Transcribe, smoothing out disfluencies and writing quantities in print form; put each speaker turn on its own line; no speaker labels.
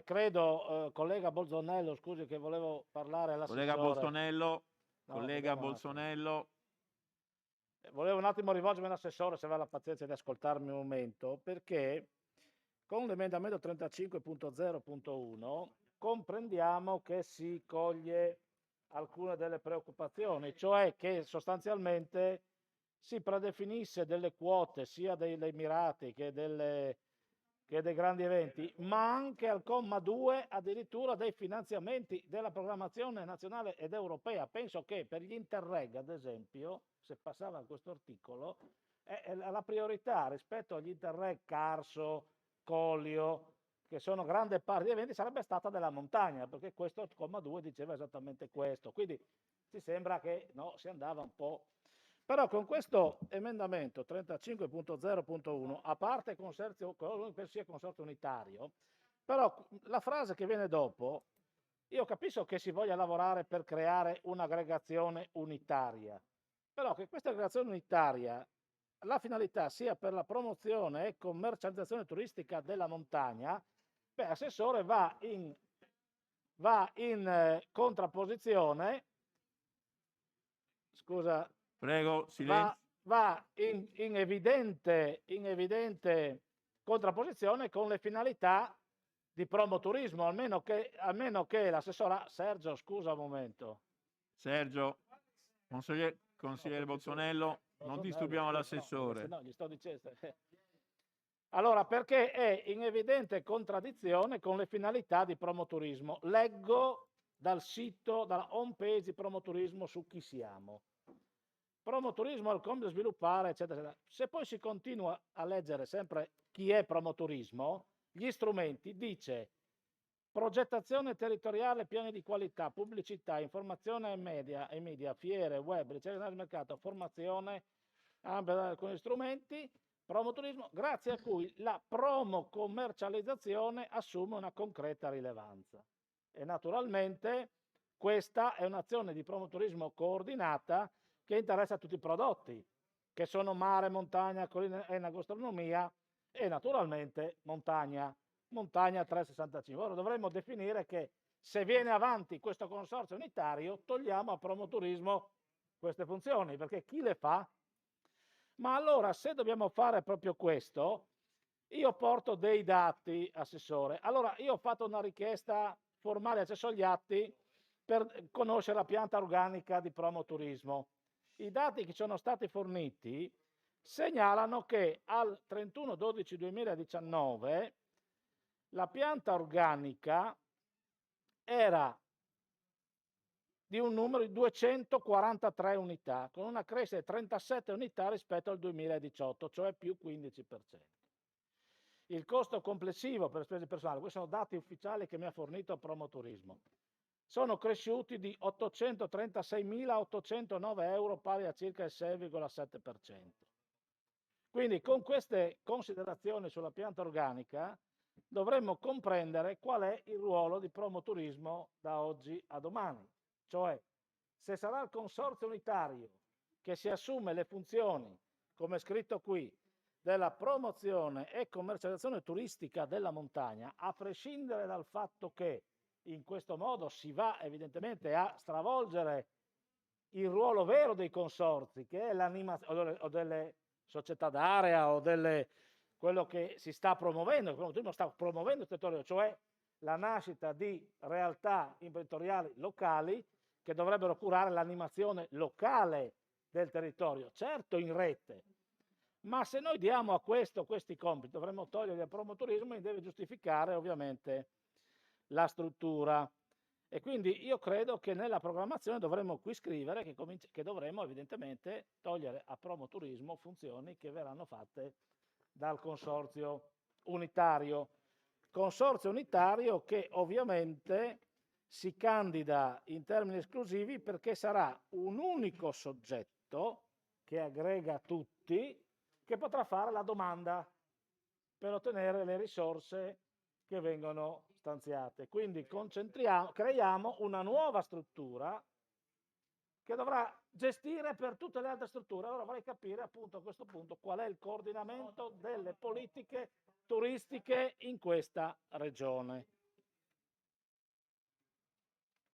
credo, collega Bolzonello, scusi che volevo parlare all'assessore.
Collega Bolsonello,
No,
collega
vediamo un attimo.
Bolsonello.
Volevo un attimo rivolgermi all'assessore se aveva la pazienza di ascoltarmi un momento, perché con l'emendamento 35.0.1 comprendiamo che si coglie alcune delle preoccupazioni, cioè che sostanzialmente si predefinisse delle quote sia degli Emirati che dei grandi eventi, ma anche al comma 2 addirittura dei finanziamenti della programmazione nazionale ed europea. Penso che per gli Interreg, ad esempio, se passava questo articolo, la priorità rispetto agli Interreg Carso, Collio, che sono grande parte di eventi, sarebbe stata della montagna, perché questo comma 2 diceva esattamente questo. Quindi ci sembra che no, si andava un po'. Però con questo emendamento 35.0.1, a parte consorzio, penso sia consorzio unitario, però la frase che viene dopo, io capisco che si voglia lavorare per creare un'aggregazione unitaria, però che questa aggregazione unitaria, la finalità sia per la promozione e commercializzazione turistica della montagna, beh, assessore va in contrapposizione, scusa,
Prego, silenzio.
va in evidente contrapposizione con le finalità di promoturismo, almeno che l'assessora Sergio, scusa un momento.
Sergio, consigliere Bolsonello, non disturbiamo l'assessore.
No, gli sto dicendo. Allora, perché è in evidente contraddizione con le finalità di promoturismo. Leggo dal sito, dalla home page di promoturismo su Chi Siamo. Promoturismo al compito di sviluppare, eccetera, eccetera. Se poi si continua a leggere sempre chi è promoturismo, gli strumenti, dice progettazione territoriale, piani di qualità, pubblicità, informazione e media, fiere, web, ricerca del mercato, formazione, con gli strumenti, promoturismo, grazie a cui la promo-commercializzazione assume una concreta rilevanza. E naturalmente questa è un'azione di promoturismo coordinata che interessa tutti i prodotti, che sono mare, montagna, collina e gastronomia e naturalmente montagna 365. Ora dovremmo definire che se viene avanti questo consorzio unitario, togliamo a promoturismo queste funzioni, perché chi le fa? Ma allora, se dobbiamo fare proprio questo, io porto dei dati, assessore. Allora, io ho fatto una richiesta formale accesso agli atti per conoscere la pianta organica di promoturismo. I dati che sono stati forniti segnalano che al 31/12/2019 la pianta organica era di un numero di 243 unità, con una crescita di 37 unità rispetto al 2018, cioè più 15%. Il costo complessivo per spese personali, questi sono dati ufficiali che mi ha fornito Promoturismo, sono cresciuti di 836.809 euro, pari a circa il 6,7%. Quindi con queste considerazioni sulla pianta organica dovremmo comprendere qual è il ruolo di Promoturismo da oggi a domani. Cioè, se sarà il consorzio unitario che si assume le funzioni, come è scritto qui, della promozione e commercializzazione turistica della montagna, a prescindere dal fatto che in questo modo si va evidentemente a stravolgere il ruolo vero dei consorzi, che è l'animazione o delle società d'area o quello che si sta promuovendo, il promotorismo sta promuovendo il territorio, cioè la nascita di realtà imprenditoriali locali che dovrebbero curare l'animazione locale del territorio, certo in rete, ma se noi diamo a questi compiti dovremmo togliere il promotorismo e deve giustificare ovviamente la struttura. E quindi io credo che nella programmazione dovremmo qui scrivere che dovremmo evidentemente togliere a promoturismo funzioni che verranno fatte dal consorzio unitario. Consorzio unitario che ovviamente si candida in termini esclusivi perché sarà un unico soggetto che aggrega tutti, che potrà fare la domanda per ottenere le risorse che vengono stanziate. Quindi creiamo una nuova struttura che dovrà gestire per tutte le altre strutture. Allora vorrei capire appunto a questo punto qual è il coordinamento delle politiche turistiche in questa regione.